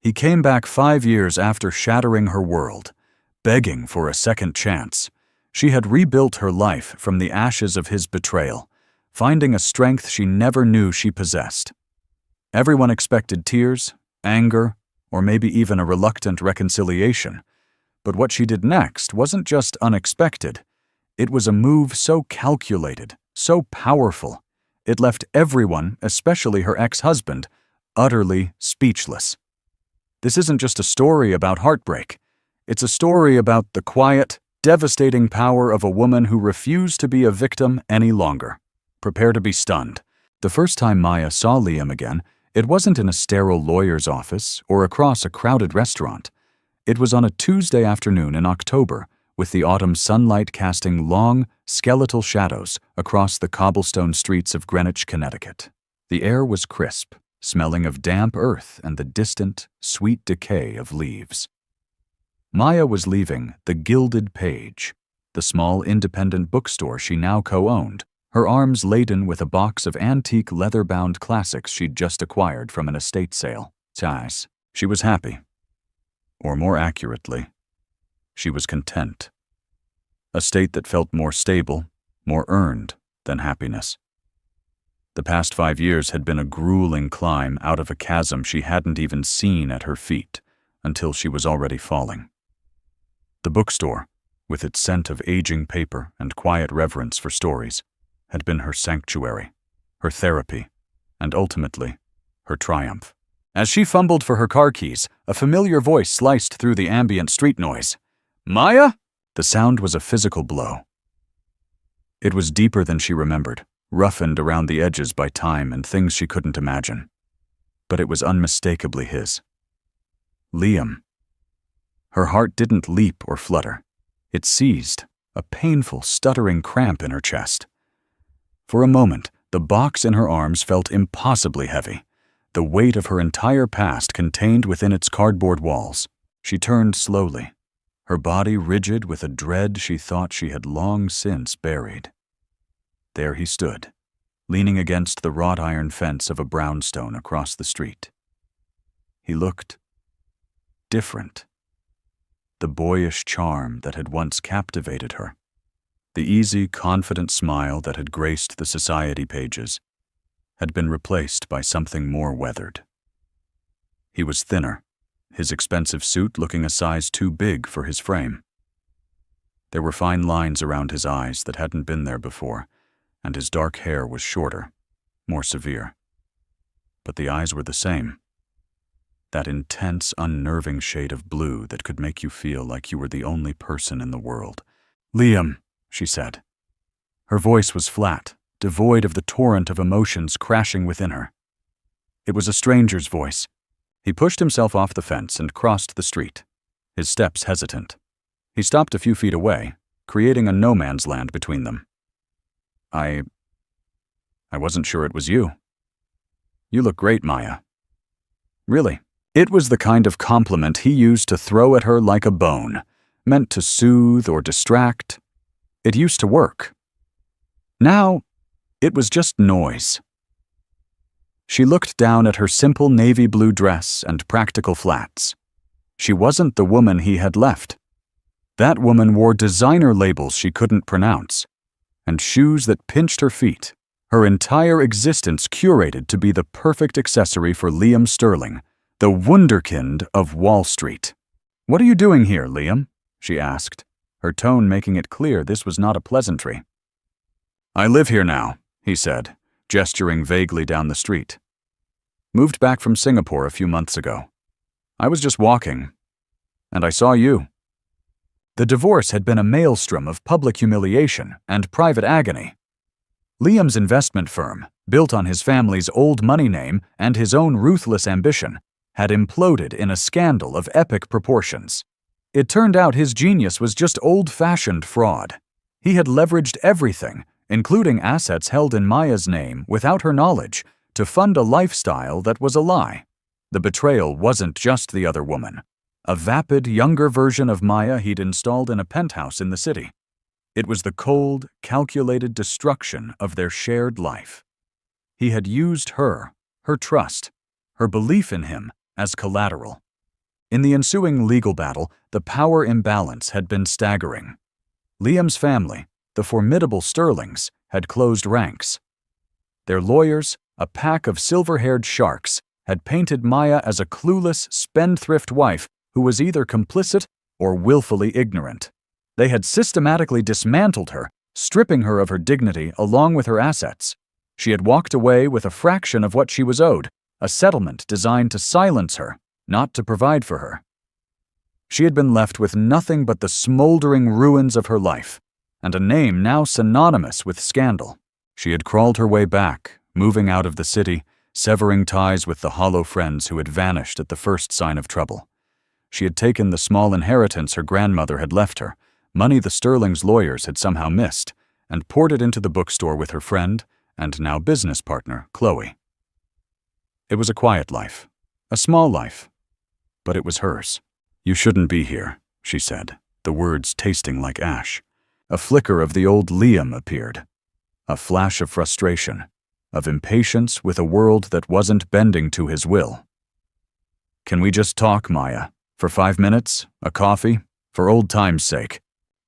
He came back 5 years after shattering her world, begging for a second chance. She had rebuilt her life from the ashes of his betrayal, finding a strength she never knew she possessed. Everyone expected tears, anger, or maybe even a reluctant reconciliation. But what she did next wasn't just unexpected. It was a move so calculated, so powerful. It left everyone, especially her ex-husband, utterly speechless. This isn't just a story about heartbreak. It's a story about the quiet, devastating power of a woman who refused to be a victim any longer. Prepare to be stunned. The first time Maya saw Liam again, it wasn't in a sterile lawyer's office or across a crowded restaurant. It was on a Tuesday afternoon in October, with the autumn sunlight casting long, skeletal shadows across the cobblestone streets of Greenwich, Connecticut. The air was crisp, smelling of damp earth and the distant, sweet decay of leaves. Maya was leaving the Gilded Page, the small independent bookstore she now co-owned, her arms laden with a box of antique leather-bound classics she'd just acquired from an estate sale. She was happy. Or more accurately, she was content. A state that felt more stable, more earned than happiness. The past 5 years had been a grueling climb out of a chasm she hadn't even seen at her feet until she was already falling. The bookstore, with its scent of aging paper and quiet reverence for stories, had been her sanctuary, her therapy, and ultimately, her triumph. As she fumbled for her car keys, a familiar voice sliced through the ambient street noise. "Maya?" The sound was a physical blow. It was deeper than she remembered, roughened around the edges by time and things she couldn't imagine. But it was unmistakably his. Liam. Her heart didn't leap or flutter. It seized, a painful, stuttering cramp in her chest. For a moment, the box in her arms felt impossibly heavy, the weight of her entire past contained within its cardboard walls. She turned slowly, her body rigid with a dread she thought she had long since buried. There he stood, leaning against the wrought iron fence of a brownstone across the street. He looked different. The boyish charm that had once captivated her, the easy, confident smile that had graced the society pages, had been replaced by something more weathered. He was thinner, his expensive suit looking a size too big for his frame. There were fine lines around his eyes that hadn't been there before, and his dark hair was shorter, more severe. But the eyes were the same. That intense, unnerving shade of blue that could make you feel like you were the only person in the world. "Liam," she said. Her voice was flat, devoid of the torrent of emotions crashing within her. It was a stranger's voice. He pushed himself off the fence and crossed the street, his steps hesitant. He stopped a few feet away, creating a no-man's land between them. I wasn't sure it was you. You look great, Maya." Really. It was the kind of compliment he used to throw at her like a bone, meant to soothe or distract. It used to work. Now, it was just noise. She looked down at her simple navy blue dress and practical flats. She wasn't the woman he had left. That woman wore designer labels she couldn't pronounce, and shoes that pinched her feet, her entire existence curated to be the perfect accessory for Liam Sterling, the wunderkind of Wall Street. "What are you doing here, Liam?" she asked, her tone making it clear this was not a pleasantry. "I live here now," he said, gesturing vaguely down the street. "Moved back from Singapore a few months ago. I was just walking, and I saw you." The divorce had been a maelstrom of public humiliation and private agony. Liam's investment firm, built on his family's old money name and his own ruthless ambition, had imploded in a scandal of epic proportions. It turned out his genius was just old-fashioned fraud. He had leveraged everything, including assets held in Maya's name without her knowledge, to fund a lifestyle that was a lie. The betrayal wasn't just the other woman, a vapid, younger version of Maya he'd installed in a penthouse in the city. It was the cold, calculated destruction of their shared life. He had used her, her trust, her belief in him, as collateral. In the ensuing legal battle, the power imbalance had been staggering. Liam's family, the formidable Sterlings, had closed ranks. Their lawyers, a pack of silver-haired sharks, had painted Maya as a clueless, spendthrift wife who was either complicit or willfully ignorant. They had systematically dismantled her, stripping her of her dignity along with her assets. She had walked away with a fraction of what she was owed, a settlement designed to silence her, not to provide for her. She had been left with nothing but the smoldering ruins of her life, and a name now synonymous with scandal. She had crawled her way back, moving out of the city, severing ties with the hollow friends who had vanished at the first sign of trouble. She had taken the small inheritance her grandmother had left her, money the Sterlings' lawyers had somehow missed, and poured it into the bookstore with her friend and now business partner, Chloe. It was a quiet life, a small life, but it was hers. "You shouldn't be here," she said, the words tasting like ash. A flicker of the old Liam appeared, a flash of frustration, of impatience with a world that wasn't bending to his will. "Can we just talk, Maya? For 5 minutes? A coffee? For old time's sake."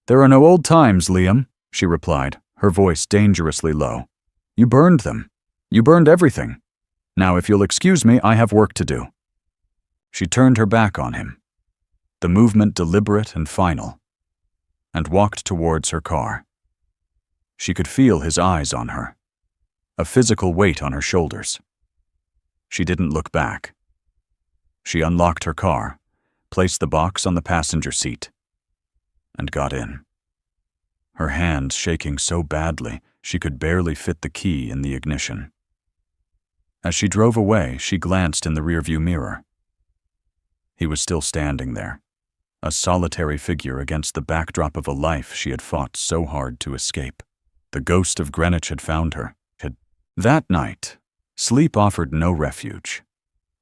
"There are no old times, Liam," she replied, her voice dangerously low. "You burned them. You burned everything. Now, if you'll excuse me, I have work to do." She turned her back on him, the movement deliberate and final, and walked towards her car. She could feel his eyes on her, a physical weight on her shoulders. She didn't look back. She unlocked her car, placed the box on the passenger seat, and got in. Her hands shaking so badly she could barely fit the key in the ignition. As she drove away, she glanced in the rearview mirror. He was still standing there, a solitary figure against the backdrop of a life she had fought so hard to escape. The ghost of Greenwich had found her. That night, sleep offered no refuge.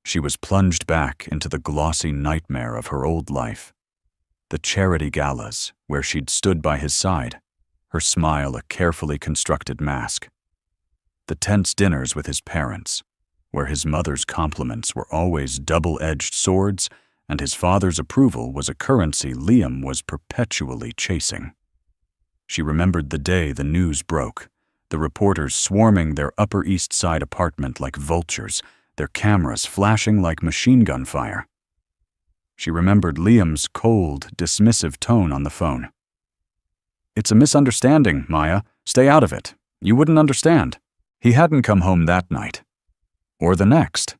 She was plunged back into the glossy nightmare of her old life. The charity galas, where she'd stood by his side, her smile a carefully constructed mask. The tense dinners with his parents, where his mother's compliments were always double-edged swords and his father's approval was a currency Liam was perpetually chasing. She remembered the day the news broke, the reporters swarming their Upper East Side apartment like vultures, their cameras flashing like machine gun fire. She remembered Liam's cold, dismissive tone on the phone. "It's a misunderstanding, Maya. Stay out of it. You wouldn't understand." He hadn't come home that night. Or the next.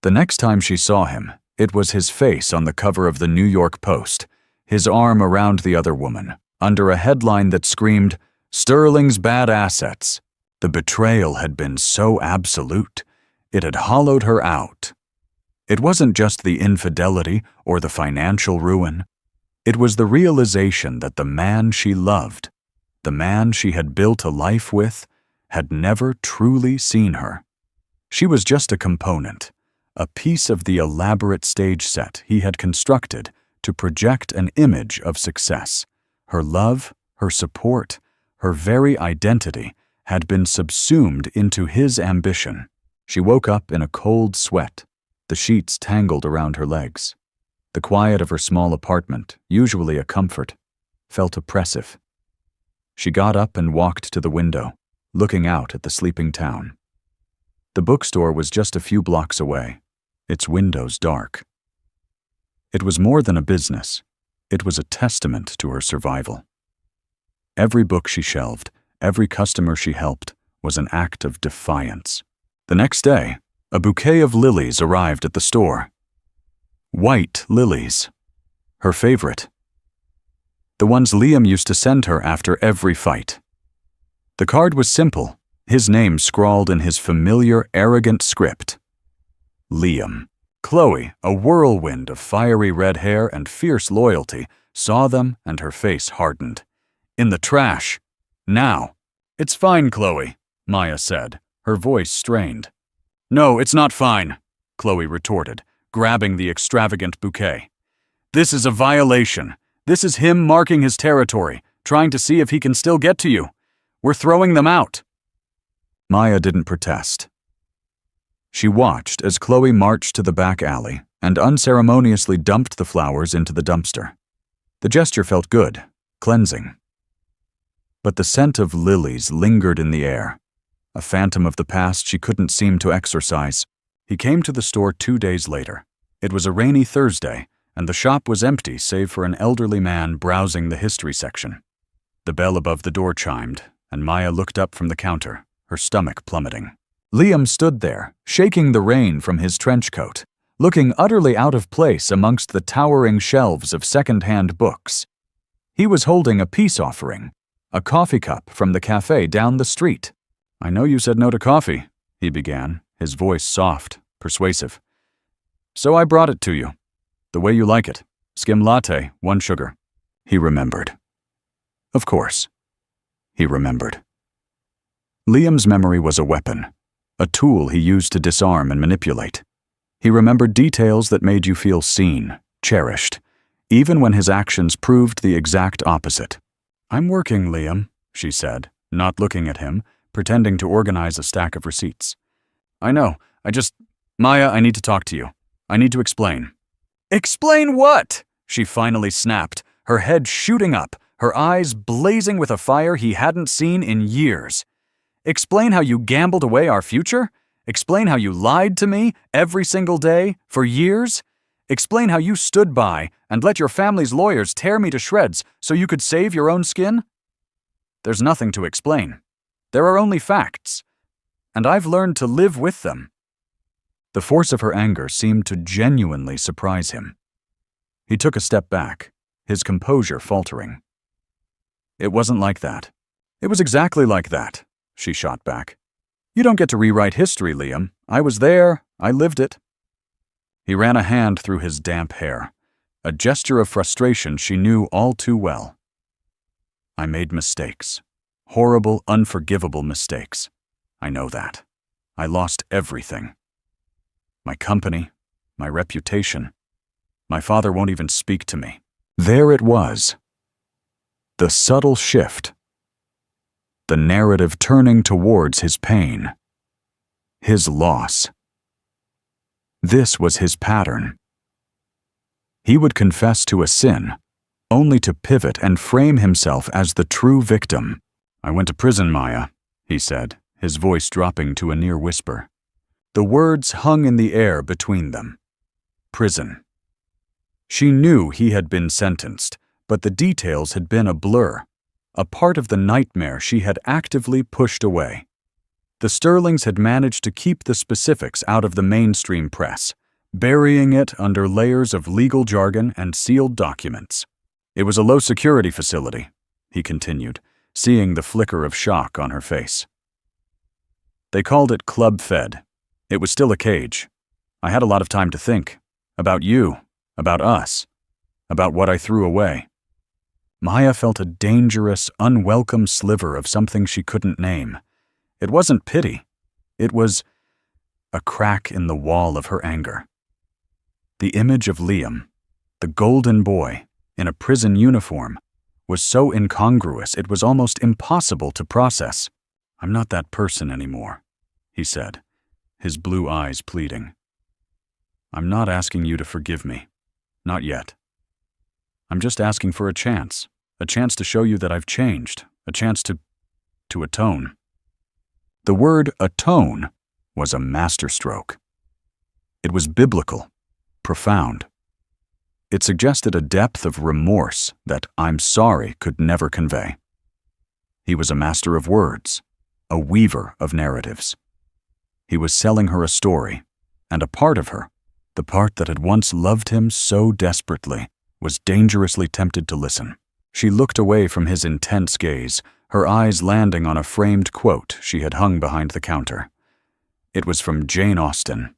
The next time she saw him, it was his face on the cover of the New York Post, his arm around the other woman, under a headline that screamed, "Sterling's bad assets." The betrayal had been so absolute. It had hollowed her out. It wasn't just the infidelity or the financial ruin. It was the realization that the man she loved, the man she had built a life with, had never truly seen her. She was just a component, a piece of the elaborate stage set he had constructed to project an image of success. Her love, her support, her very identity had been subsumed into his ambition. She woke up in a cold sweat, the sheets tangled around her legs. The quiet of her small apartment, usually a comfort, felt oppressive. She got up and walked to the window, looking out at the sleeping town. The bookstore was just a few blocks away, its windows dark. It was more than a business. It was a testament to her survival. Every book she shelved, every customer she helped, was an act of defiance. The next day, a bouquet of lilies arrived at the store. White lilies. Her favorite. The ones Liam used to send her after every fight. The card was simple, his name scrawled in his familiar, arrogant script. Liam. Chloe, a whirlwind of fiery red hair and fierce loyalty, saw them and her face hardened. "In the trash. Now." "It's fine, Chloe," Maya said, her voice strained. "No, it's not fine," Chloe retorted, grabbing the extravagant bouquet. "This is a violation. This is him marking his territory, trying to see if he can still get to you. We're throwing them out." Maya didn't protest. She watched as Chloe marched to the back alley, and unceremoniously dumped the flowers into the dumpster. The gesture felt good, cleansing. But the scent of lilies lingered in the air, a phantom of the past she couldn't seem to exorcise. He came to the store 2 days later. It was a rainy Thursday, and the shop was empty save for an elderly man browsing the history section. The bell above the door chimed, and Maya looked up from the counter, her stomach plummeting. Liam stood there, shaking the rain from his trench coat, looking utterly out of place amongst the towering shelves of second-hand books. He was holding a peace offering, a coffee cup from the cafe down the street. "I know you said no to coffee," he began, his voice soft, persuasive. "So I brought it to you. The way you like it. Skim latte, 1 sugar. He remembered. Of course. He remembered. Liam's memory was a weapon, a tool he used to disarm and manipulate. He remembered details that made you feel seen, cherished, even when his actions proved the exact opposite. "I'm working, Liam," she said, not looking at him, pretending to organize a stack of receipts. "I know, Maya, I need to talk to you. I need to explain." "Explain what?" she finally snapped, her head shooting up, her eyes blazing with a fire he hadn't seen in years. "Explain how you gambled away our future? Explain how you lied to me every single day, for years? Explain how you stood by and let your family's lawyers tear me to shreds so you could save your own skin? There's nothing to explain. There are only facts, and I've learned to live with them." The force of her anger seemed to genuinely surprise him. He took a step back, his composure faltering. "It wasn't like that. It was exactly like that," she shot back. "You don't get to rewrite history, Liam. I was there. I lived it." He ran a hand through his damp hair, a gesture of frustration she knew all too well. "I made mistakes. Horrible, unforgivable mistakes. I know that. I lost everything. My company, my reputation. My father won't even speak to me." There it was. The subtle shift. The narrative turning towards his pain. His loss. This was his pattern. He would confess to a sin, only to pivot and frame himself as the true victim. "I went to prison, Maya," he said, his voice dropping to a near whisper. The words hung in the air between them. Prison. She knew he had been sentenced, but the details had been a blur, a part of the nightmare she had actively pushed away. The Sterlings had managed to keep the specifics out of the mainstream press, burying it under layers of legal jargon and sealed documents. "It was a low-security facility," he continued, seeing the flicker of shock on her face. "They called it Club Fed. It was still a cage. I had a lot of time to think. About you, about us, about what I threw away." Maya felt a dangerous, unwelcome sliver of something she couldn't name. It wasn't pity. It was a crack in the wall of her anger. The image of Liam, the golden boy, in a prison uniform, was so incongruous it was almost impossible to process. "I'm not that person anymore," he said, his blue eyes pleading. "I'm not asking you to forgive me. Not yet. I'm just asking for a chance to show you that I've changed, a chance to atone." The word atone was a masterstroke. It was biblical, profound. It suggested a depth of remorse that "I'm sorry" could never convey. He was a master of words, a weaver of narratives. He was selling her a story, and a part of her, the part that had once loved him so desperately, was dangerously tempted to listen. She looked away from his intense gaze, her eyes landing on a framed quote she had hung behind the counter. It was from Jane Austen.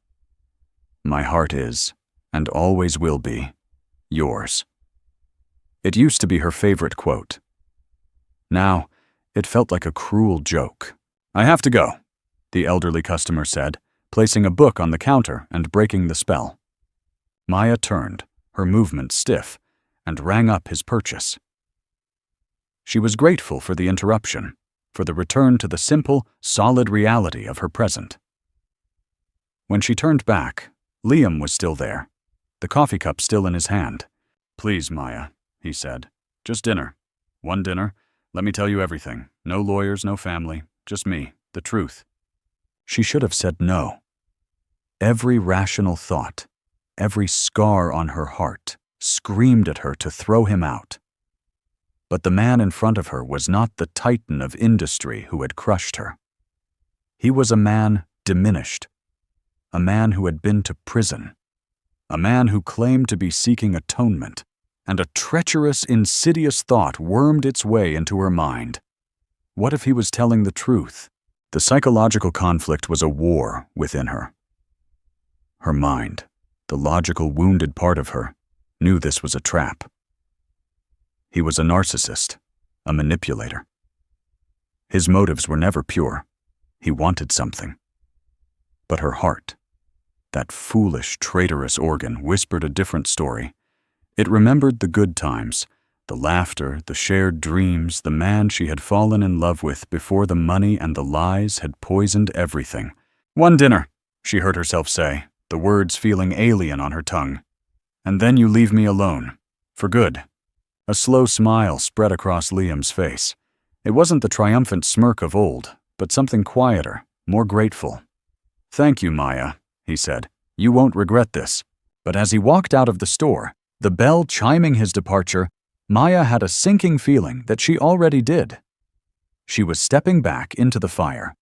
"My heart is, and always will be, yours." It used to be her favorite quote. Now, it felt like a cruel joke. "I have to go," the elderly customer said, placing a book on the counter and breaking the spell. Maya turned, her movement stiff, and rang up his purchase. She was grateful for the interruption, for the return to the simple, solid reality of her present. When she turned back, Liam was still there, the coffee cup still in his hand. "Please, Maya," he said. "Just dinner. One dinner. Let me tell you everything. No lawyers, no family. Just me. The truth." She should have said no. Every rational thought, every scar on her heart, screamed at her to throw him out. But the man in front of her was not the titan of industry who had crushed her. He was a man diminished, a man who had been to prison, a man who claimed to be seeking atonement, and a treacherous, insidious thought wormed its way into her mind. What if he was telling the truth? The psychological conflict was a war within her. Her mind, the logical, wounded part of her, knew this was a trap. He was a narcissist, a manipulator. His motives were never pure. He wanted something. But her heart, that foolish, traitorous organ, whispered a different story. It remembered the good times, the laughter, the shared dreams, the man she had fallen in love with before the money and the lies had poisoned everything. "One dinner," she heard herself say, the words feeling alien on her tongue. "And then you leave me alone. For good." A slow smile spread across Liam's face. It wasn't the triumphant smirk of old, but something quieter, more grateful. "Thank you, Maya," he said. "You won't regret this." But as he walked out of the store, the bell chiming his departure, Maya had a sinking feeling that she already did. She was stepping back into the fire,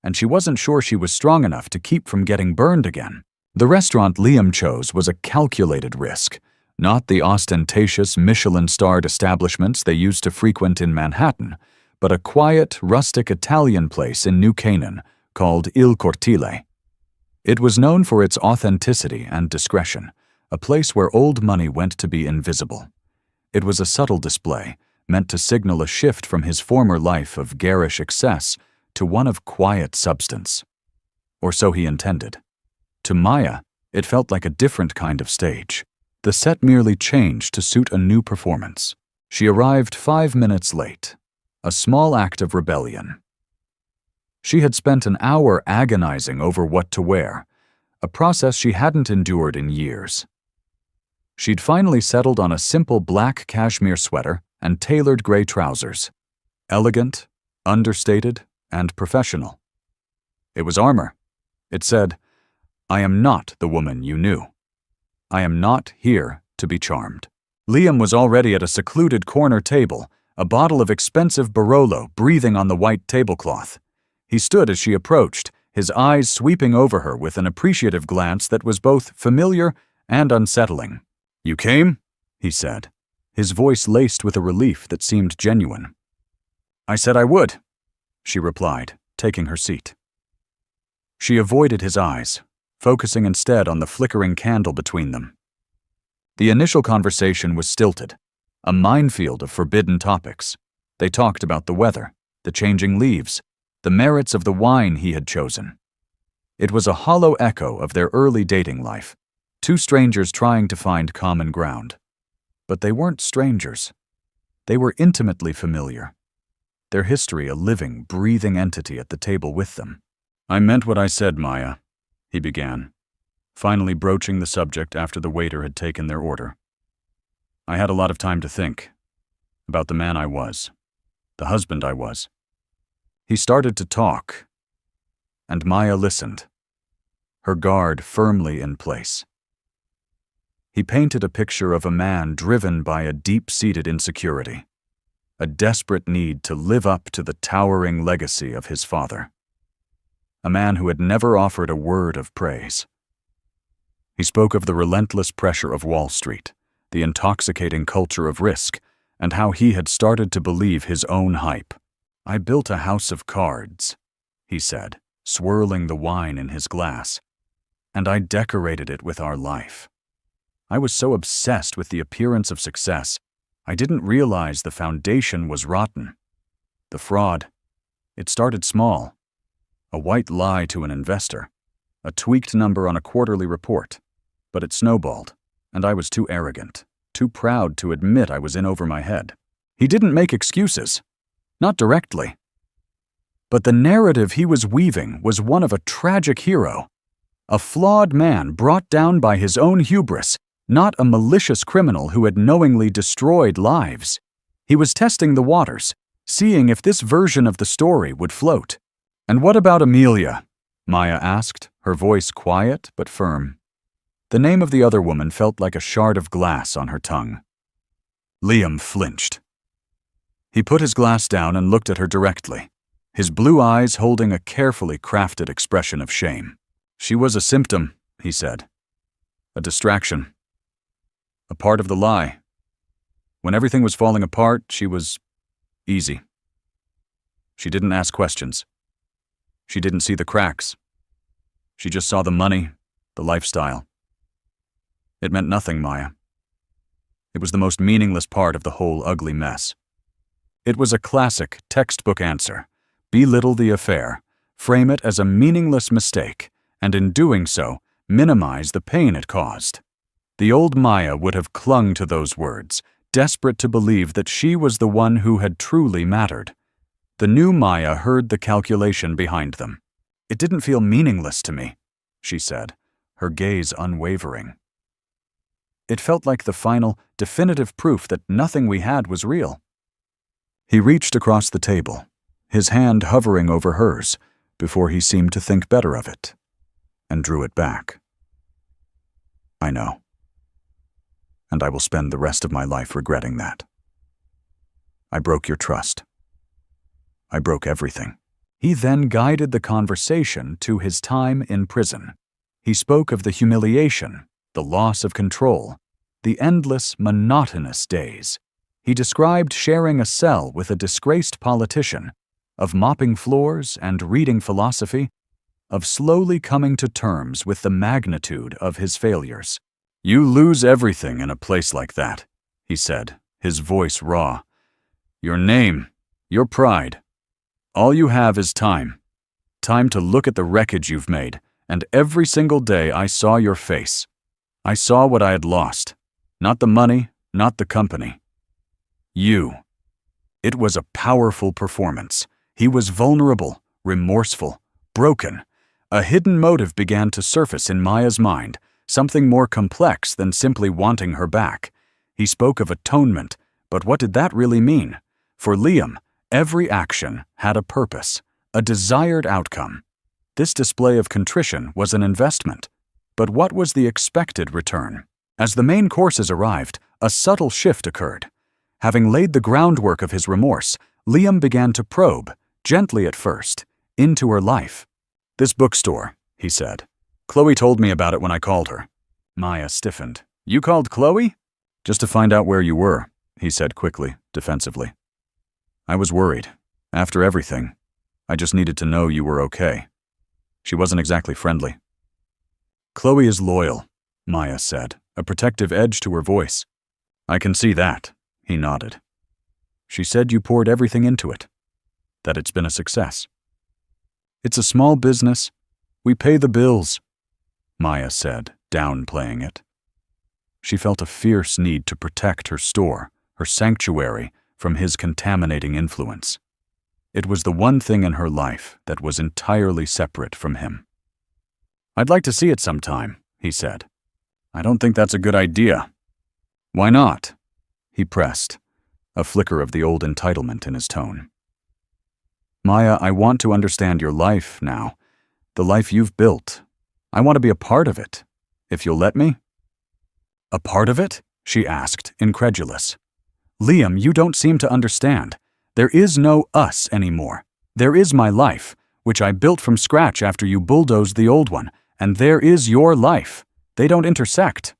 and she wasn't sure she was strong enough to keep from getting burned again. The restaurant Liam chose was a calculated risk, not the ostentatious Michelin-starred establishments they used to frequent in Manhattan, but a quiet, rustic Italian place in New Canaan called Il Cortile. It was known for its authenticity and discretion, a place where old money went to be invisible. It was a subtle display, meant to signal a shift from his former life of garish excess to one of quiet substance. Or so he intended. To Maya, it felt like a different kind of stage. The set merely changed to suit a new performance. She arrived 5 minutes late, a small act of rebellion. She had spent an hour agonizing over what to wear, a process she hadn't endured in years. She'd finally settled on a simple black cashmere sweater and tailored gray trousers. Elegant, understated, and professional. It was armor. It said, "I am not the woman you knew. I am not here to be charmed." Liam was already at a secluded corner table, a bottle of expensive Barolo breathing on the white tablecloth. He stood as she approached, his eyes sweeping over her with an appreciative glance that was both familiar and unsettling. "You came?" he said, his voice laced with a relief that seemed genuine. "I said I would," she replied, taking her seat. She avoided his eyes, focusing instead on the flickering candle between them. The initial conversation was stilted, a minefield of forbidden topics. They talked about the weather, the changing leaves, the merits of the wine he had chosen. It was a hollow echo of their early dating life, two strangers trying to find common ground. But they weren't strangers. They were intimately familiar, their history a living, breathing entity at the table with them. "I meant what I said, Maya," he began, finally broaching the subject after the waiter had taken their order. "I had a lot of time to think about the man I was, the husband I was." He started to talk, and Maya listened, her guard firmly in place. He painted a picture of a man driven by a deep-seated insecurity, a desperate need to live up to the towering legacy of his father. A man who had never offered a word of praise. He spoke of the relentless pressure of Wall Street, the intoxicating culture of risk, and how he had started to believe his own hype. "I built a house of cards," he said, swirling the wine in his glass, "and I decorated it with our life. I was so obsessed with the appearance of success, I didn't realize the foundation was rotten. The fraud, it started small. A white lie to an investor, a tweaked number on a quarterly report, but it snowballed, and I was too arrogant, too proud to admit I was in over my head." He didn't make excuses, not directly. But the narrative he was weaving was one of a tragic hero, a flawed man brought down by his own hubris, not a malicious criminal who had knowingly destroyed lives. He was testing the waters, seeing if this version of the story would float. "And what about Amelia?" Maya asked, her voice quiet but firm. The name of the other woman felt like a shard of glass on her tongue. Liam flinched. He put his glass down and looked at her directly, his blue eyes holding a carefully crafted expression of shame. "She was a symptom," he said. "A distraction. A part of the lie. When everything was falling apart, she was easy. She didn't ask questions. She didn't see the cracks. She just saw the money, the lifestyle. It meant nothing, Maya. It was the most meaningless part of the whole ugly mess. It was a classic textbook answer. Belittle the affair, frame it as a meaningless mistake, and in doing so, minimize the pain it caused. The old Maya would have clung to those words, desperate to believe that she was the one who had truly mattered. The new Maya heard the calculation behind them. "It didn't feel meaningless to me," she said, her gaze unwavering. "It felt like the final, definitive proof that nothing we had was real." He reached across the table, his hand hovering over hers, before he seemed to think better of it, and drew it back. "I know. And I will spend the rest of my life regretting that. I broke your trust. I broke everything." He then guided the conversation to his time in prison. He spoke of the humiliation, the loss of control, the endless, monotonous days. He described sharing a cell with a disgraced politician, of mopping floors and reading philosophy, of slowly coming to terms with the magnitude of his failures. "You lose everything in a place like that," he said, his voice raw. "Your name, your pride. All you have is time. Time to look at the wreckage you've made, and every single day I saw your face. I saw what I had lost. Not the money, not the company. You." It was a powerful performance. He was vulnerable, remorseful, broken. A hidden motive began to surface in Maya's mind, something more complex than simply wanting her back. He spoke of atonement, but what did that really mean? For Liam, every action had a purpose, a desired outcome. This display of contrition was an investment. But what was the expected return? As the main courses arrived, a subtle shift occurred. Having laid the groundwork of his remorse, Liam began to probe, gently at first, into her life. "This bookstore," he said. "Chloe told me about it when I called her." Maya stiffened. "You called Chloe?" "Just to find out where you were," he said quickly, defensively. "I was worried. After everything, I just needed to know you were okay." She wasn't exactly friendly. "Chloe is loyal," Maya said, a protective edge to her voice. "I can see that," he nodded. "She said you poured everything into it, that it's been a success." "It's a small business. We pay the bills," Maya said, downplaying it. She felt a fierce need to protect her store, her sanctuary, from his contaminating influence. It was the one thing in her life that was entirely separate from him. "I'd like to see it sometime," he said. "I don't think that's a good idea." "Why not?" he pressed, a flicker of the old entitlement in his tone. "Maya, I want to understand your life now, the life you've built. I want to be a part of it, if you'll let me." "A part of it?" she asked, incredulous. "Liam, you don't seem to understand. There is no us anymore. There is my life, which I built from scratch after you bulldozed the old one, and there is your life. They don't intersect."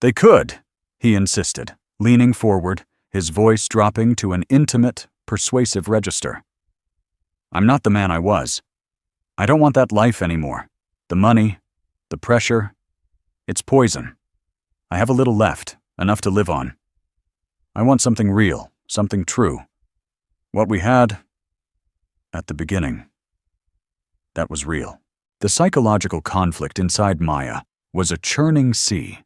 "They could," he insisted, leaning forward, his voice dropping to an intimate, persuasive register. "I'm not the man I was. I don't want that life anymore. The money, the pressure, it's poison. I have a little left, enough to live on. I want something real, something true. What we had at the beginning, that was real." The psychological conflict inside Maya was a churning sea.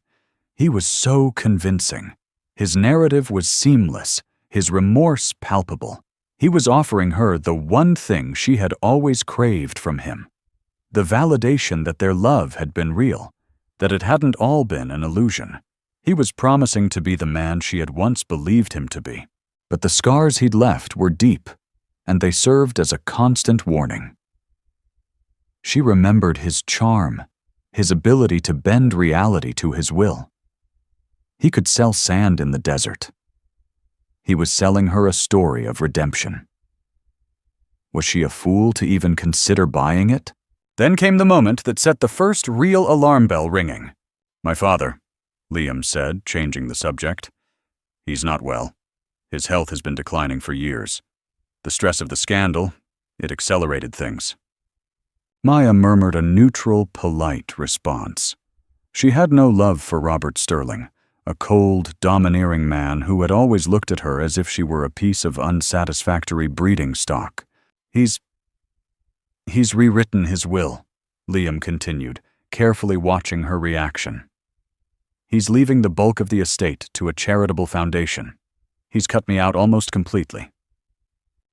He was so convincing. His narrative was seamless, his remorse palpable. He was offering her the one thing she had always craved from him. The validation that their love had been real, that it hadn't all been an illusion. He was promising to be the man she had once believed him to be. But the scars he'd left were deep, and they served as a constant warning. She remembered his charm, his ability to bend reality to his will. He could sell sand in the desert. He was selling her a story of redemption. Was she a fool to even consider buying it? Then came the moment that set the first real alarm bell ringing. "My father," Liam said, changing the subject. "He's not well. His health has been declining for years. The stress of the scandal, it accelerated things." Maya murmured a neutral, polite response. She had no love for Robert Sterling, a cold, domineering man who had always looked at her as if she were a piece of unsatisfactory breeding stock. He's rewritten his will," Liam continued, carefully watching her reaction. "He's leaving the bulk of the estate to a charitable foundation. He's cut me out almost completely."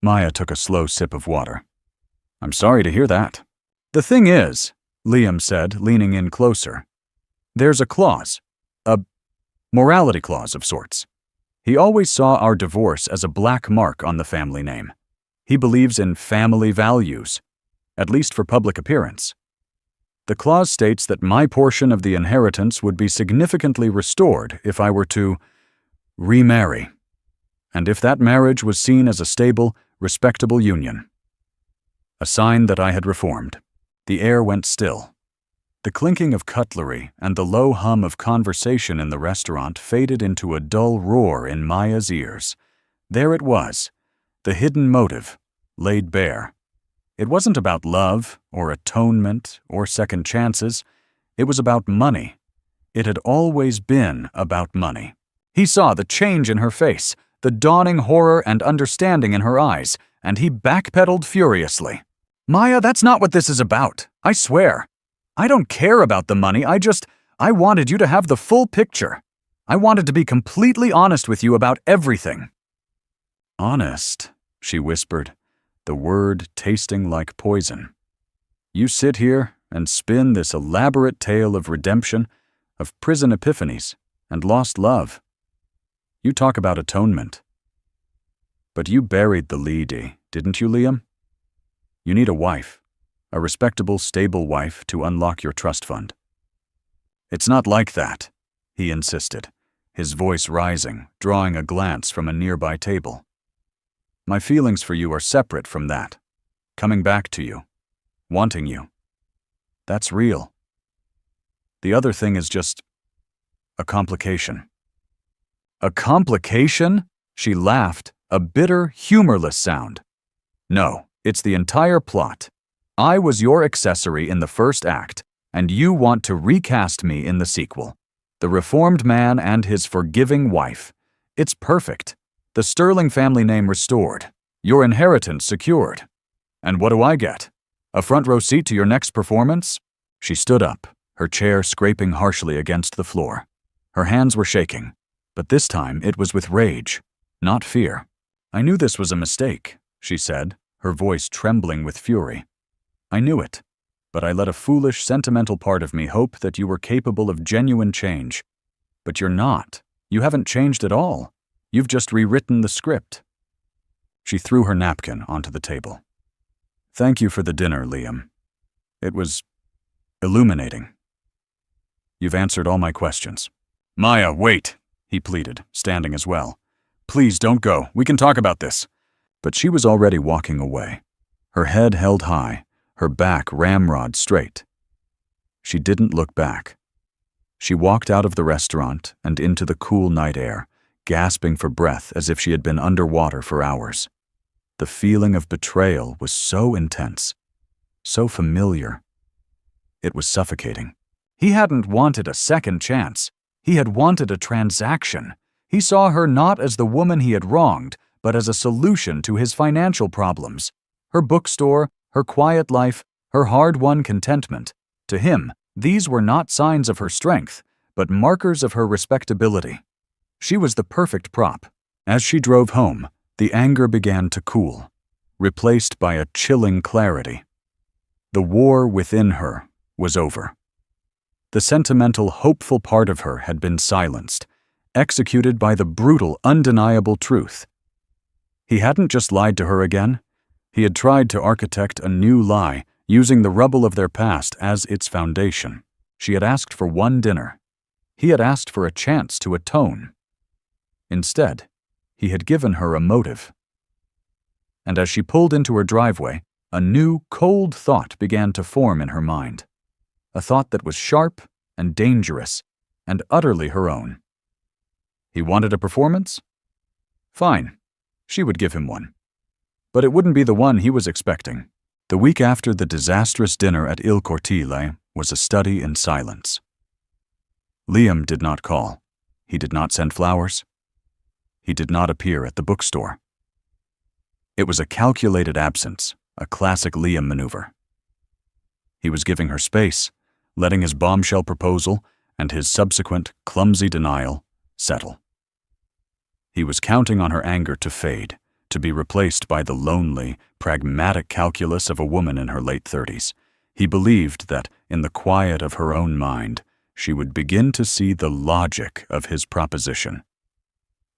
Maya took a slow sip of water. "I'm sorry to hear that." "The thing is," Liam said, leaning in closer, "there's a clause, a morality clause of sorts. He always saw our divorce as a black mark on the family name. He believes in family values, at least for public appearance. The clause states that my portion of the inheritance would be significantly restored if I were to remarry, and if that marriage was seen as a stable, respectable union." A sign that I had reformed. The air went still. The clinking of cutlery and the low hum of conversation in the restaurant faded into a dull roar in Maya's ears. There it was, the hidden motive, laid bare. It wasn't about love, or atonement, or second chances. It was about money. It had always been about money. He saw the change in her face, the dawning horror and understanding in her eyes, and he backpedaled furiously. "Maya, that's not what this is about. I swear. I don't care about the money. I wanted you to have the full picture. I wanted to be completely honest with you about everything." "Honest," she whispered, the word tasting like poison. "You sit here and spin this elaborate tale of redemption, of prison epiphanies, and lost love. You talk about atonement. But you buried the lead, didn't you, Liam? You need a wife, a respectable, stable wife to unlock your trust fund." "It's not like that," he insisted, his voice rising, drawing a glance from a nearby table. "My feelings for you are separate from that. Coming back to you. Wanting you. That's real. The other thing is just a complication." "A complication?" She laughed, a bitter, humorless sound. "No, it's the entire plot. I was your accessory in the first act, and you want to recast me in the sequel. The reformed man and his forgiving wife. It's perfect. The Sterling family name restored. Your inheritance secured. And what do I get? A front row seat to your next performance?" She stood up, her chair scraping harshly against the floor. Her hands were shaking, but this time it was with rage, not fear. "I knew this was a mistake," she said, her voice trembling with fury. "I knew it, but I let a foolish, sentimental part of me hope that you were capable of genuine change. But you're not. You haven't changed at all. You've just rewritten the script." She threw her napkin onto the table. "Thank you for the dinner, Liam. It was illuminating. You've answered all my questions." "Maya, wait," he pleaded, standing as well. "Please don't go. We can talk about this." But she was already walking away, her head held high, her back ramrod straight. She didn't look back. She walked out of the restaurant and into the cool night air, gasping for breath as if she had been underwater for hours. The feeling of betrayal was so intense, so familiar. It was suffocating. He hadn't wanted a second chance. He had wanted a transaction. He saw her not as the woman he had wronged, but as a solution to his financial problems. Her bookstore, her quiet life, her hard-won contentment. To him, these were not signs of her strength, but markers of her respectability. She was the perfect prop. As she drove home, the anger began to cool, replaced by a chilling clarity. The war within her was over. The sentimental, hopeful part of her had been silenced, executed by the brutal, undeniable truth. He hadn't just lied to her again. He had tried to architect a new lie, using the rubble of their past as its foundation. She had asked for one dinner. He had asked for a chance to atone. Instead, he had given her a motive. And as she pulled into her driveway, a new, cold thought began to form in her mind. A thought that was sharp and dangerous and utterly her own. He wanted a performance? Fine, she would give him one. But it wouldn't be the one he was expecting. The week after the disastrous dinner at Il Cortile was a study in silence. Liam did not call. He did not send flowers. He did not appear at the bookstore. It was a calculated absence, a classic Liam maneuver. He was giving her space, letting his bombshell proposal and his subsequent clumsy denial settle. He was counting on her anger to fade, to be replaced by the lonely, pragmatic calculus of a woman in her late 30s. He believed that, in the quiet of her own mind, she would begin to see the logic of his proposition.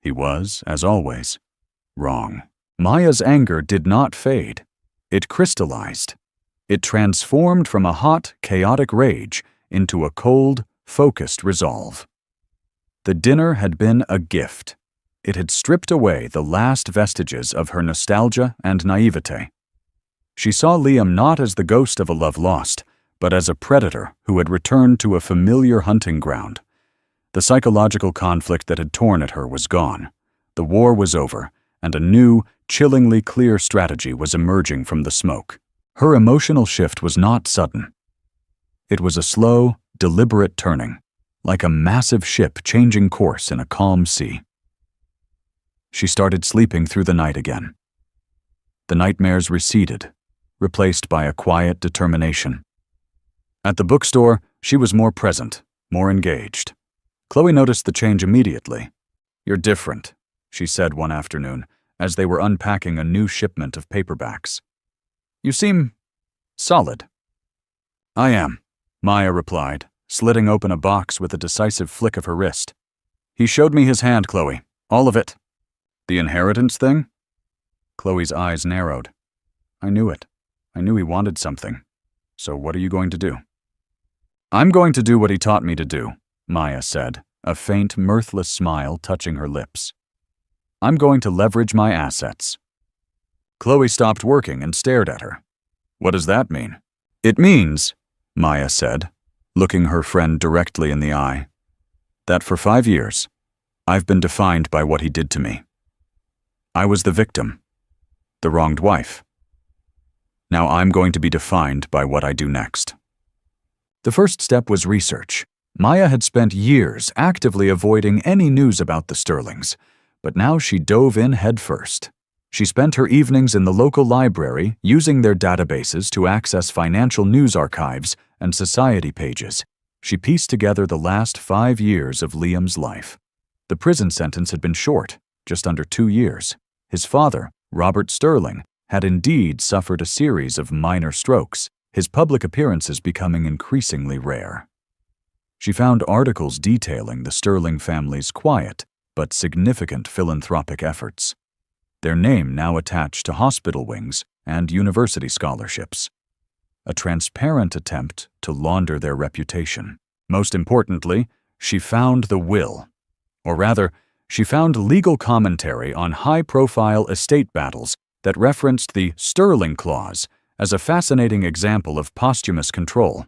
He was, as always, wrong. Maya's anger did not fade. It crystallized. It transformed from a hot, chaotic rage into a cold, focused resolve. The dinner had been a gift. It had stripped away the last vestiges of her nostalgia and naivete. She saw Liam not as the ghost of a love lost, but as a predator who had returned to a familiar hunting ground. The psychological conflict that had torn at her was gone. The war was over, and a new, chillingly clear strategy was emerging from the smoke. Her emotional shift was not sudden. It was a slow, deliberate turning, like a massive ship changing course in a calm sea. She started sleeping through the night again. The nightmares receded, replaced by a quiet determination. At the bookstore, she was more present, more engaged. Chloe noticed the change immediately. "You're different," she said one afternoon, as they were unpacking a new shipment of paperbacks. "You seem solid." "I am," Maya replied, slitting open a box with a decisive flick of her wrist. "He showed me his hand, Chloe. All of it." "The inheritance thing?" Chloe's eyes narrowed. "I knew it. I knew he wanted something. So what are you going to do?" "I'm going to do what he taught me to do," Maya said, a faint, mirthless smile touching her lips. "I'm going to leverage my assets." Chloe stopped working and stared at her. "What does that mean?" "It means," Maya said, looking her friend directly in the eye, "that for 5 years, I've been defined by what he did to me. I was the victim, the wronged wife. Now I'm going to be defined by what I do next." The first step was research. Maya had spent years actively avoiding any news about the Sterlings, but now she dove in headfirst. She spent her evenings in the local library using their databases to access financial news archives and society pages. She pieced together the last 5 years of Liam's life. The prison sentence had been short, just under 2 years. His father, Robert Sterling, had indeed suffered a series of minor strokes, his public appearances becoming increasingly rare. She found articles detailing the Sterling family's quiet but significant philanthropic efforts. Their name now attached to hospital wings and university scholarships. A transparent attempt to launder their reputation. Most importantly, she found the will. Or rather, she found legal commentary on high-profile estate battles that referenced the Sterling Clause as a fascinating example of posthumous control.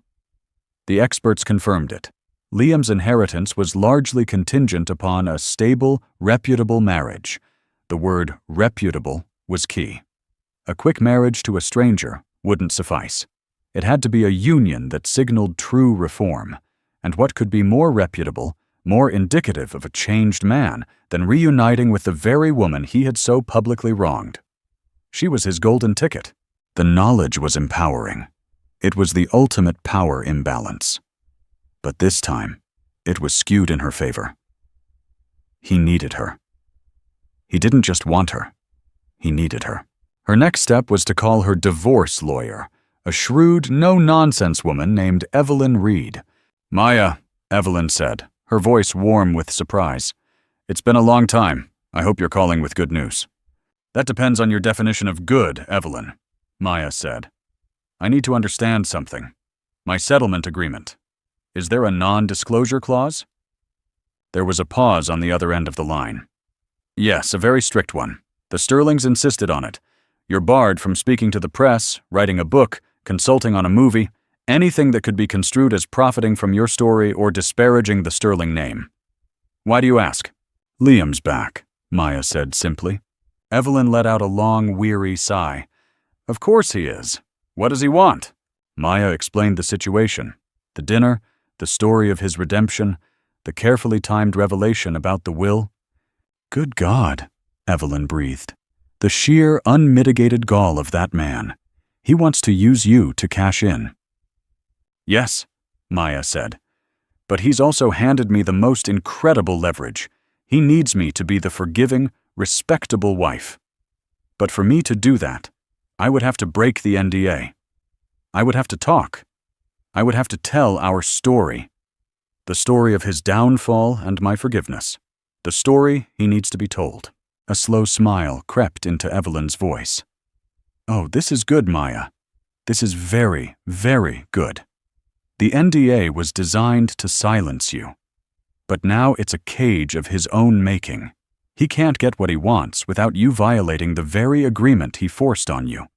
The experts confirmed it. Liam's inheritance was largely contingent upon a stable, reputable marriage. The word reputable was key. A quick marriage to a stranger wouldn't suffice. It had to be a union that signaled true reform. And what could be more reputable, more indicative of a changed man, than reuniting with the very woman he had so publicly wronged? She was his golden ticket. The knowledge was empowering. It was the ultimate power imbalance. But this time, it was skewed in her favor. He needed her. He didn't just want her. He needed her. Her next step was to call her divorce lawyer, a shrewd, no-nonsense woman named Evelyn Reed. Maya, Evelyn said, her voice warm with surprise. It's been a long time. I hope you're calling with good news. That depends on your definition of good, Evelyn, Maya said. I need to understand something. My settlement agreement. Is there a non-disclosure clause? There was a pause on the other end of the line. Yes, a very strict one. The Sterlings insisted on it. You're barred from speaking to the press, writing a book, consulting on a movie, anything that could be construed as profiting from your story or disparaging the Sterling name. Why do you ask? Liam's back, Maya said simply. Evelyn let out a long, weary sigh. Of course he is. What does he want? Maya explained the situation. The dinner, the story of his redemption, the carefully timed revelation about the will. Good God, Evelyn breathed. The sheer, unmitigated gall of that man. He wants to use you to cash in. Yes, Maya said. But he's also handed me the most incredible leverage. He needs me to be the forgiving, respectable wife. But for me to do that, I would have to break the NDA. I would have to talk. I would have to tell our story. The story of his downfall and my forgiveness. The story he needs to be told. A slow smile crept into Evelyn's voice. Oh, this is good, Maya. This is very, very good. The NDA was designed to silence you. But now it's a cage of his own making. He can't get what he wants without you violating the very agreement he forced on you.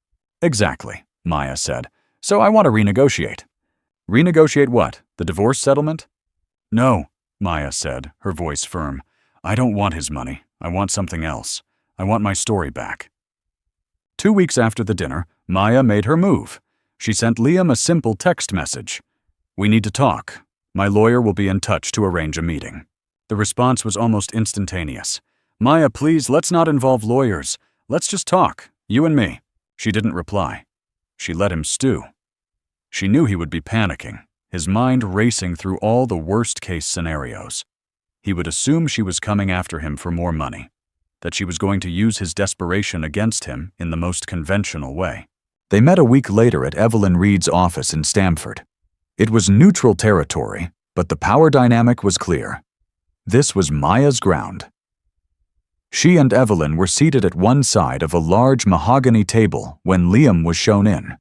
Exactly, Maya said. So I want to renegotiate. Renegotiate what? The divorce settlement? No, Maya said, her voice firm. I don't want his money. I want something else. I want my story back. 2 weeks after the dinner, Maya made her move. She sent Liam a simple text message. We need to talk. My lawyer will be in touch to arrange a meeting. The response was almost instantaneous. Maya, please, let's not involve lawyers. Let's just talk, you and me. She didn't reply. She let him stew. She knew he would be panicking, his mind racing through all the worst-case scenarios. He would assume she was coming after him for more money, that she was going to use his desperation against him in the most conventional way. They met a week later at Evelyn Reed's office in Stamford. It was neutral territory, but the power dynamic was clear. This was Maya's ground. She and Evelyn were seated at one side of a large mahogany table when Liam was shown in.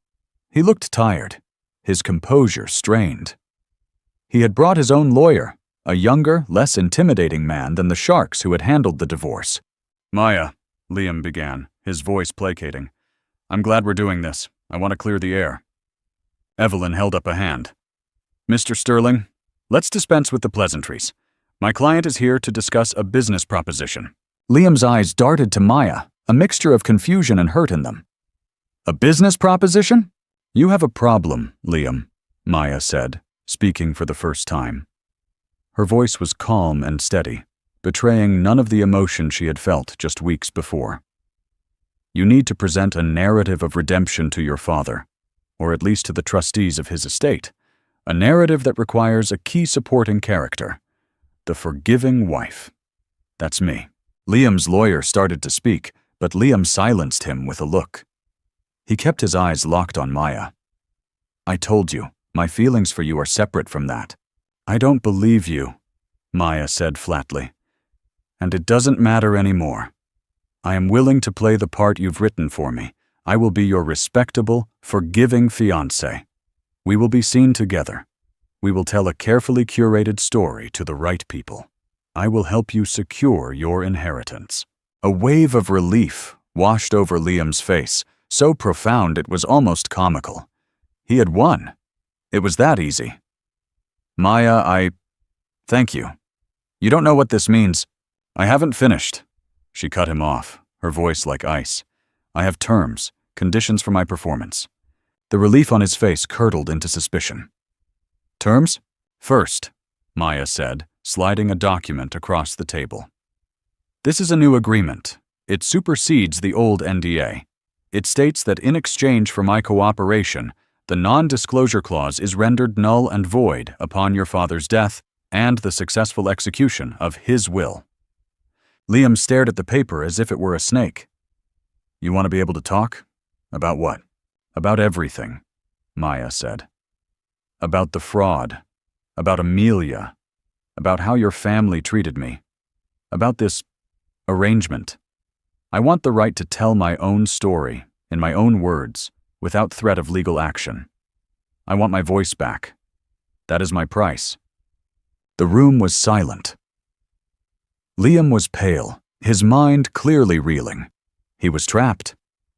He looked tired, his composure strained. He had brought his own lawyer, a younger, less intimidating man than the sharks who had handled the divorce. Maya, Liam began, his voice placating. I'm glad we're doing this. I want to clear the air. Evelyn held up a hand. Mr. Sterling, let's dispense with the pleasantries. My client is here to discuss a business proposition. Liam's eyes darted to Maya, a mixture of confusion and hurt in them. A business proposition? You have a problem, Liam, Maya said, speaking for the first time. Her voice was calm and steady, betraying none of the emotion she had felt just weeks before. You need to present a narrative of redemption to your father, or at least to the trustees of his estate, a narrative that requires a key supporting character, the forgiving wife. That's me. Liam's lawyer started to speak, but Liam silenced him with a look. He kept his eyes locked on Maya. I told you, my feelings for you are separate from that. I don't believe you, Maya said flatly. And it doesn't matter anymore. I am willing to play the part you've written for me. I will be your respectable, forgiving fiancé. We will be seen together. We will tell a carefully curated story to the right people. I will help you secure your inheritance. A wave of relief washed over Liam's face, so profound it was almost comical. He had won. It was that easy. Maya, Thank you. You don't know what this means. I haven't finished. She cut him off, her voice like ice. I have terms, conditions for my performance. The relief on his face curdled into suspicion. Terms? First, Maya said, sliding a document across the table. This is a new agreement. It supersedes the old NDA. It states that in exchange for my cooperation, the non-disclosure clause is rendered null and void upon your father's death and the successful execution of his will. Liam stared at the paper as if it were a snake. You want to be able to talk? About what? About everything, Maya said. About the fraud, about Amelia, about how your family treated me, about this arrangement. I want the right to tell my own story, in my own words, without threat of legal action. I want my voice back. That is my price." The room was silent. Liam was pale, his mind clearly reeling. He was trapped.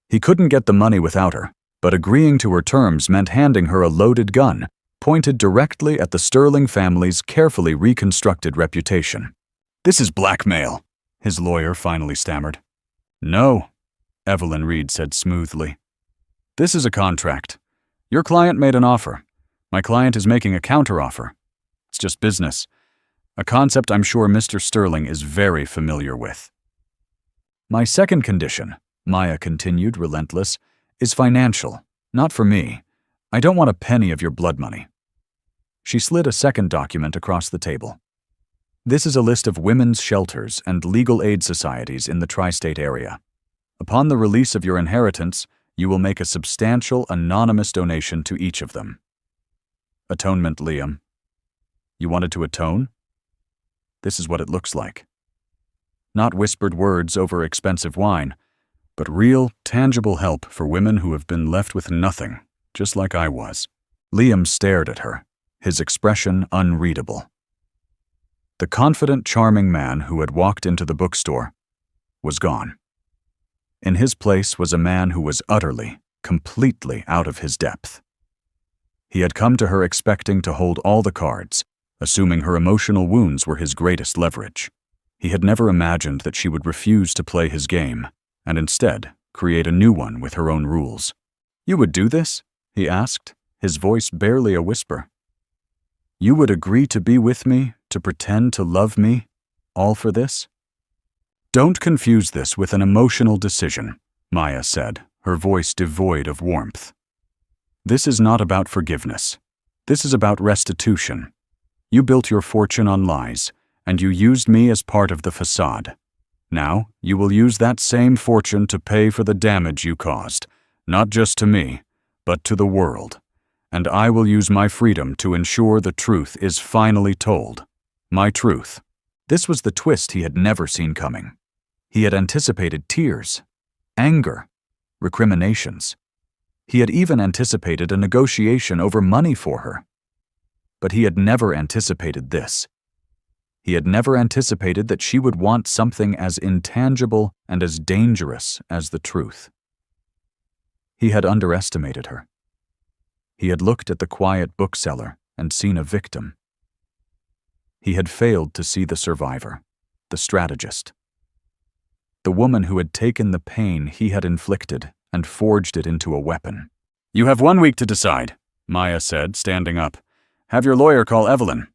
He couldn't get the money without her, but agreeing to her terms meant handing her a loaded gun, pointed directly at the Sterling family's carefully reconstructed reputation. "This is blackmail," his lawyer finally stammered. "No," Evelyn Reed said smoothly. "This is a contract. Your client made an offer. My client is making a counteroffer. It's just business. A concept I'm sure Mr. Sterling is very familiar with." "My second condition," Maya continued, relentless, "is financial, not for me. I don't want a penny of your blood money." She slid a second document across the table. "This is a list of women's shelters and legal aid societies in the tri-state area. Upon the release of your inheritance, you will make a substantial anonymous donation to each of them." Atonement, Liam. You wanted to atone? This is what it looks like. Not whispered words over expensive wine, but real, tangible help for women who have been left with nothing, just like I was. Liam stared at her, his expression unreadable. The confident, charming man who had walked into the bookstore was gone. In his place was a man who was utterly, completely out of his depth. He had come to her expecting to hold all the cards, assuming her emotional wounds were his greatest leverage. He had never imagined that she would refuse to play his game, and instead create a new one with her own rules. "You would do this?" he asked, his voice barely a whisper. "You would agree to be with me, to pretend to love me, all for this?" "Don't confuse this with an emotional decision," Maya said, her voice devoid of warmth. "This is not about forgiveness. This is about restitution. You built your fortune on lies, and you used me as part of the facade. Now, you will use that same fortune to pay for the damage you caused, not just to me, but to the world. And I will use my freedom to ensure the truth is finally told. My truth." This was the twist he had never seen coming. He had anticipated tears, anger, recriminations. He had even anticipated a negotiation over money for her. But he had never anticipated this. He had never anticipated that she would want something as intangible and as dangerous as the truth. He had underestimated her. He had looked at the quiet bookseller and seen a victim. He had failed to see the survivor, the strategist. The woman who had taken the pain he had inflicted and forged it into a weapon. "You have 1 week to decide," Maya said, standing up. "Have your lawyer call Evelyn."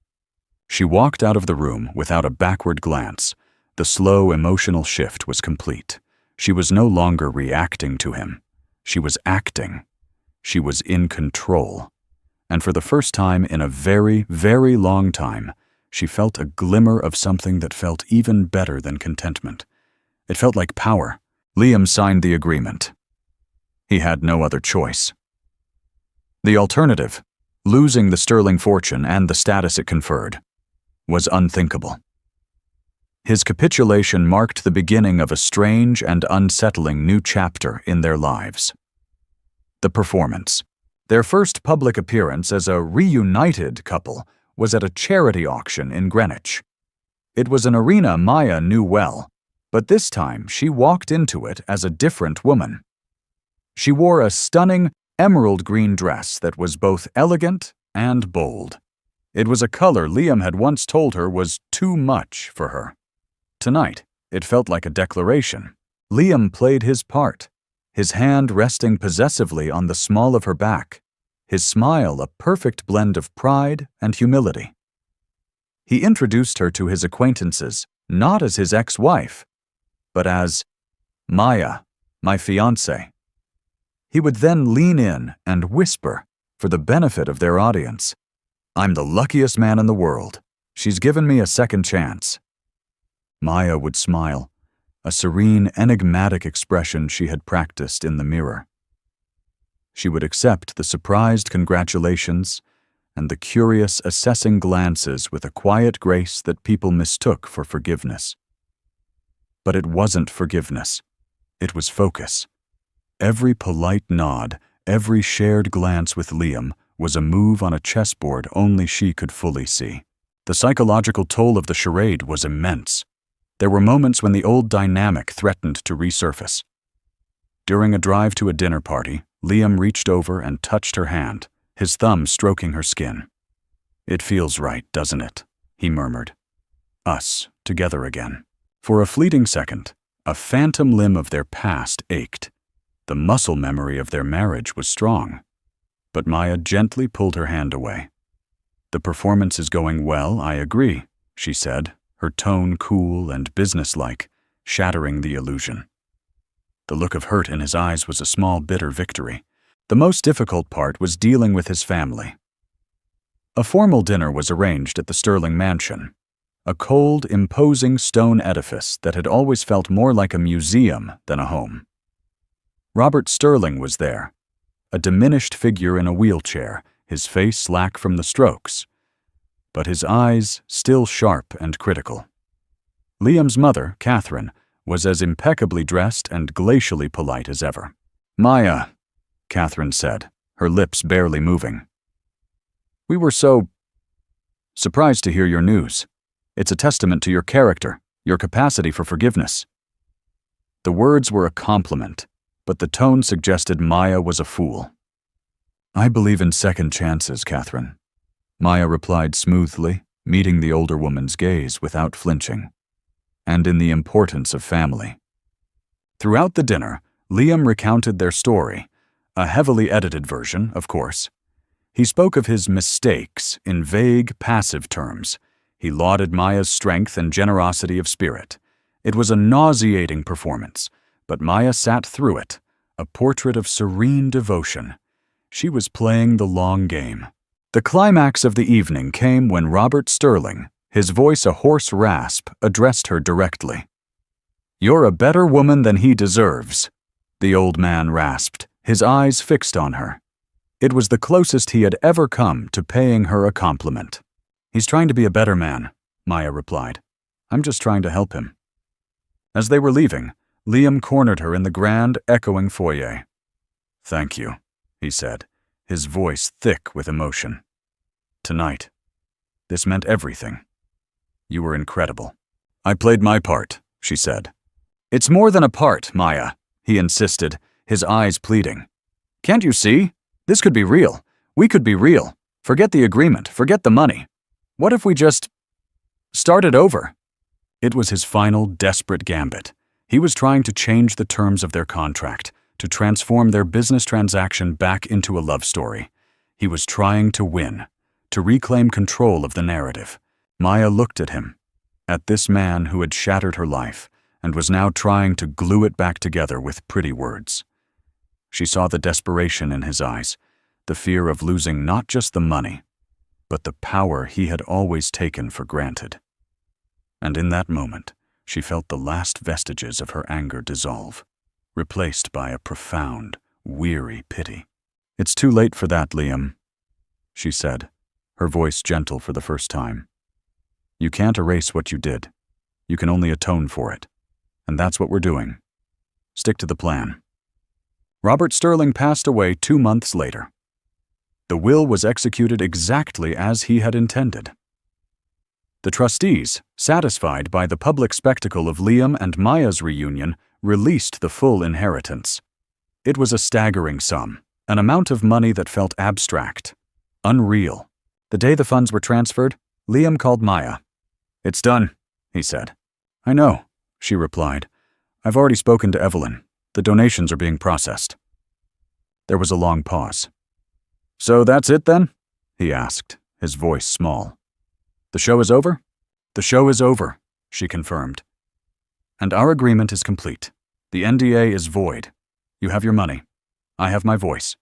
She walked out of the room without a backward glance. The slow emotional shift was complete. She was no longer reacting to him. She was acting. She was in control. And for the first time in a very, very long time, she felt a glimmer of something that felt even better than contentment. It felt like power. Liam signed the agreement. He had no other choice. The alternative, losing the Sterling fortune and the status it conferred, was unthinkable. His capitulation marked the beginning of a strange and unsettling new chapter in their lives. The performance. Their first public appearance as a reunited couple was at a charity auction in Greenwich. It was an arena Maya knew well, but this time she walked into it as a different woman. She wore a stunning emerald green dress that was both elegant and bold. It was a color Liam had once told her was too much for her. Tonight, it felt like a declaration. Liam played his part, his hand resting possessively on the small of her back, his smile a perfect blend of pride and humility. He introduced her to his acquaintances, not as his ex-wife, but as Maya, my fiancée. He would then lean in and whisper, for the benefit of their audience, "I'm the luckiest man in the world. She's given me a second chance." Maya would smile, a serene, enigmatic expression she had practiced in the mirror. She would accept the surprised congratulations and the curious, assessing glances with a quiet grace that people mistook for forgiveness. But it wasn't forgiveness. It was focus. Every polite nod, every shared glance with Liam was a move on a chessboard only she could fully see. The psychological toll of the charade was immense. There were moments when the old dynamic threatened to resurface. During a drive to a dinner party, Liam reached over and touched her hand, his thumb stroking her skin. "It feels right, doesn't it?" he murmured. "Us, together again." For a fleeting second, a phantom limb of their past ached. The muscle memory of their marriage was strong. But Maya gently pulled her hand away. "The performance is going well, I agree," she said, her tone cool and businesslike, shattering the illusion. The look of hurt in his eyes was a small, bitter victory. The most difficult part was dealing with his family. A formal dinner was arranged at the Sterling mansion, a cold, imposing stone edifice that had always felt more like a museum than a home. Robert Sterling was there, a diminished figure in a wheelchair, his face slack from the strokes, but his eyes still sharp and critical. Liam's mother, Catherine, was as impeccably dressed and glacially polite as ever. "Maya," Catherine said, her lips barely moving. "We were so surprised to hear your news. It's a testament to your character, your capacity for forgiveness." The words were a compliment, but the tone suggested Maya was a fool. "I believe in second chances, Catherine," Maya replied smoothly, meeting the older woman's gaze without flinching, "and in the importance of family." Throughout the dinner, Liam recounted their story, a heavily edited version, of course. He spoke of his mistakes in vague, passive terms. He lauded Maya's strength and generosity of spirit. It was a nauseating performance, but Maya sat through it, a portrait of serene devotion. She was playing the long game. The climax of the evening came when Robert Sterling, his voice a hoarse rasp, addressed her directly. "You're a better woman than he deserves," the old man rasped, his eyes fixed on her. It was the closest he had ever come to paying her a compliment. "He's trying to be a better man," Maya replied. "I'm just trying to help him." As they were leaving, Liam cornered her in the grand, echoing foyer. "Thank you," he said, his voice thick with emotion. "Tonight. This meant everything. You were incredible." "I played my part," she said. "It's more than a part, Maya," he insisted, his eyes pleading. "Can't you see? This could be real. We could be real. Forget the agreement. Forget the money. What if we just started over?" It was his final, desperate gambit. He was trying to change the terms of their contract, to transform their business transaction back into a love story. He was trying to win, to reclaim control of the narrative. Maya looked at him, at this man who had shattered her life and was now trying to glue it back together with pretty words. She saw the desperation in his eyes, the fear of losing not just the money, but the power he had always taken for granted. And in that moment, she felt the last vestiges of her anger dissolve, replaced by a profound, weary pity. "It's too late for that, Liam," she said, her voice gentle for the first time. "You can't erase what you did. You can only atone for it. And that's what we're doing. Stick to the plan." Robert Sterling passed away 2 months later. The will was executed exactly as he had intended. The trustees, satisfied by the public spectacle of Liam and Maya's reunion, released the full inheritance. It was a staggering sum, an amount of money that felt abstract, unreal. The day the funds were transferred, Liam called Maya. "It's done," he said. "I know," she replied. "I've already spoken to Evelyn. The donations are being processed." There was a long pause. "So that's it then?" he asked, his voice small. "The show is over?" "The show is over," she confirmed. "And our agreement is complete. The NDA is void. You have your money. I have my voice.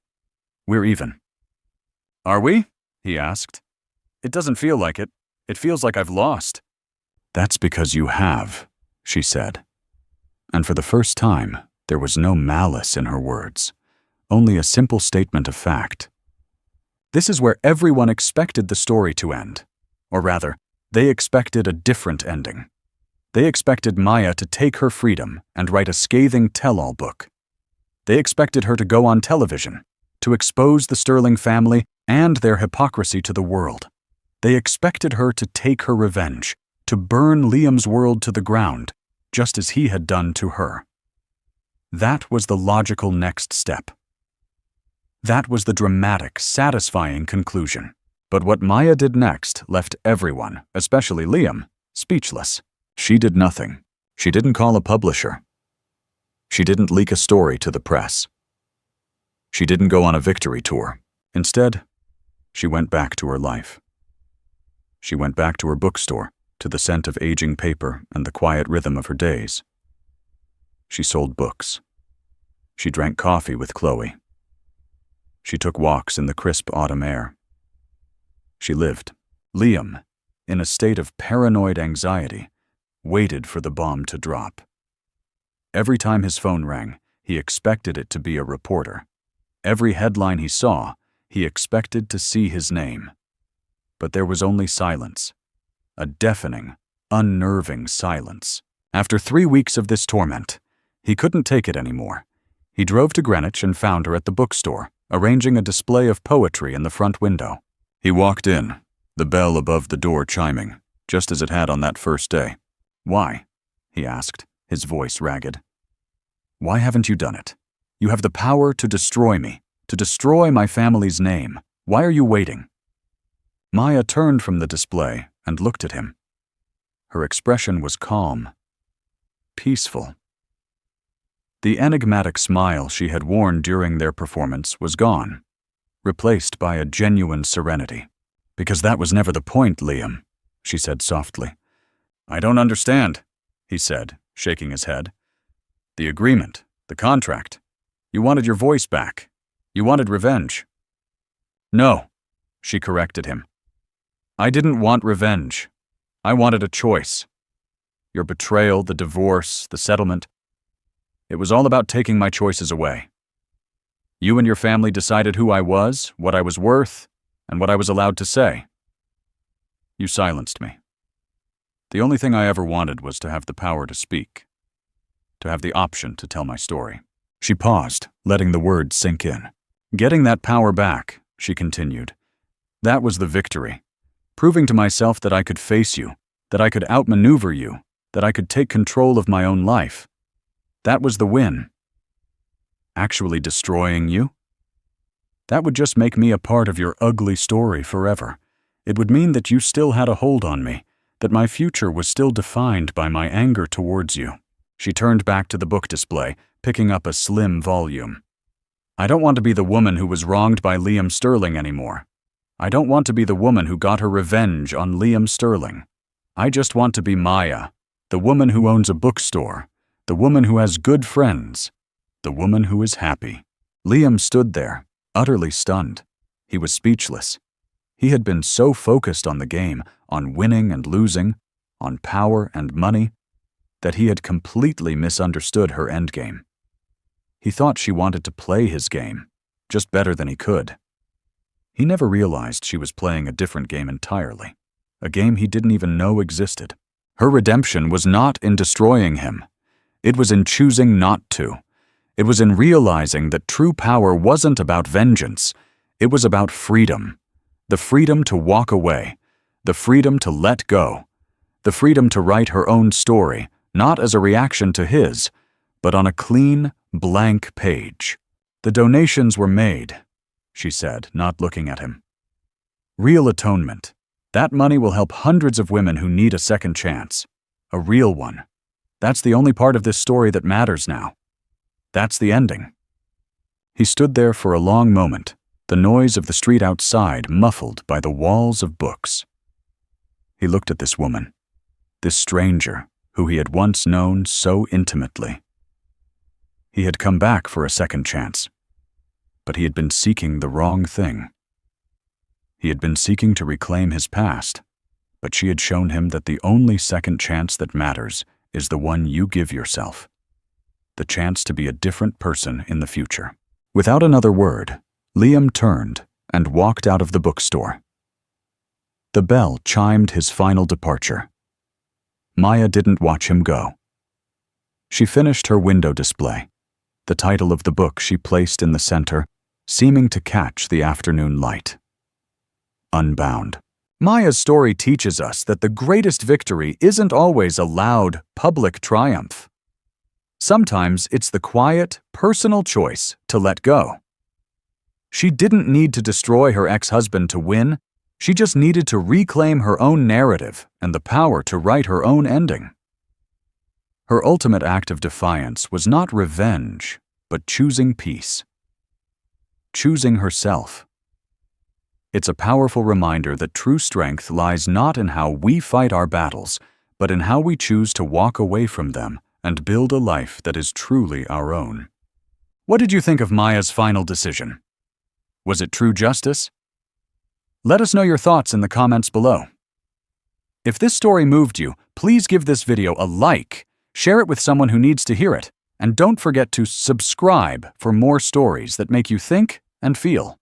We're even." "Are we?" he asked. "It doesn't feel like it. It feels like I've lost." "That's because you have," she said. And for the first time, there was no malice in her words, only a simple statement of fact. This is where everyone expected the story to end. Or rather, they expected a different ending. They expected Maya to take her freedom and write a scathing tell-all book. They expected her to go on television, to expose the Sterling family and their hypocrisy to the world. They expected her to take her revenge, to burn Liam's world to the ground, just as he had done to her. That was the logical next step. That was the dramatic, satisfying conclusion. But what Maya did next left everyone, especially Liam, speechless. She did nothing. She didn't call a publisher. She didn't leak a story to the press. She didn't go on a victory tour. Instead, she went back to her life. She went back to her bookstore, to the scent of aging paper and the quiet rhythm of her days. She sold books. She drank coffee with Chloe. She took walks in the crisp autumn air. She lived. Liam, in a state of paranoid anxiety, waited for the bomb to drop. Every time his phone rang, he expected it to be a reporter. Every headline he saw, he expected to see his name. But there was only silence. A deafening, unnerving silence. After 3 weeks of this torment, he couldn't take it anymore. He drove to Greenwich and found her at the bookstore, arranging a display of poetry in the front window. He walked in, the bell above the door chiming, just as it had on that first day. "Why?" he asked, his voice ragged. "Why haven't you done it? You have the power to destroy me, to destroy my family's name. Why are you waiting?" Maya turned from the display and looked at him. Her expression was calm, peaceful. The enigmatic smile she had worn during their performance was gone, replaced by a genuine serenity. "Because that was never the point, Liam," she said softly. "I don't understand," he said, shaking his head. "The agreement, the contract. You wanted your voice back. You wanted revenge." "No," she corrected him. "I didn't want revenge. I wanted a choice. Your betrayal, the divorce, the settlement. It was all about taking my choices away. You and your family decided who I was, what I was worth, and what I was allowed to say. You silenced me. The only thing I ever wanted was to have the power to speak, to have the option to tell my story." She paused, letting the words sink in. "Getting that power back," she continued. "That was the victory. Proving to myself that I could face you, that I could outmaneuver you, that I could take control of my own life. That was the win. Actually destroying you? That would just make me a part of your ugly story forever. It would mean that you still had a hold on me, that my future was still defined by my anger towards you." She turned back to the book display, picking up a slim volume. "I don't want to be the woman who was wronged by Liam Sterling anymore. I don't want to be the woman who got her revenge on Liam Sterling. I just want to be Maya, the woman who owns a bookstore, the woman who has good friends, the woman who is happy." Liam stood there, utterly stunned. He was speechless. He had been so focused on the game, on winning and losing, on power and money, that he had completely misunderstood her endgame. He thought she wanted to play his game, just better than he could. He never realized she was playing a different game entirely, a game he didn't even know existed. Her redemption was not in destroying him. It was in choosing not to. It was in realizing that true power wasn't about vengeance. It was about freedom. The freedom to walk away. The freedom to let go. The freedom to write her own story, not as a reaction to his, but on a clean, blank page. "The donations were made," she said, not looking at him. "Real atonement. That money will help hundreds of women who need a second chance. A real one. That's the only part of this story that matters now. That's the ending." He stood there for a long moment, the noise of the street outside muffled by the walls of books. He looked at this woman, this stranger who he had once known so intimately. He had come back for a second chance, but he had been seeking the wrong thing. He had been seeking to reclaim his past, but she had shown him that the only second chance that matters is the one you give yourself. The chance to be a different person in the future. Without another word, Liam turned and walked out of the bookstore. The bell chimed his final departure. Maya didn't watch him go. She finished her window display, the title of the book she placed in the center, seeming to catch the afternoon light. Unbound. Maya's story teaches us that the greatest victory isn't always a loud, public triumph. Sometimes it's the quiet, personal choice to let go. She didn't need to destroy her ex-husband to win. She just needed to reclaim her own narrative and the power to write her own ending. Her ultimate act of defiance was not revenge, but choosing peace. Choosing herself. It's a powerful reminder that true strength lies not in how we fight our battles, but in how we choose to walk away from them and build a life that is truly our own. What did you think of Maya's final decision? Was it true justice? Let us know your thoughts in the comments below. If this story moved you, please give this video a like, share it with someone who needs to hear it, and don't forget to subscribe for more stories that make you think and feel.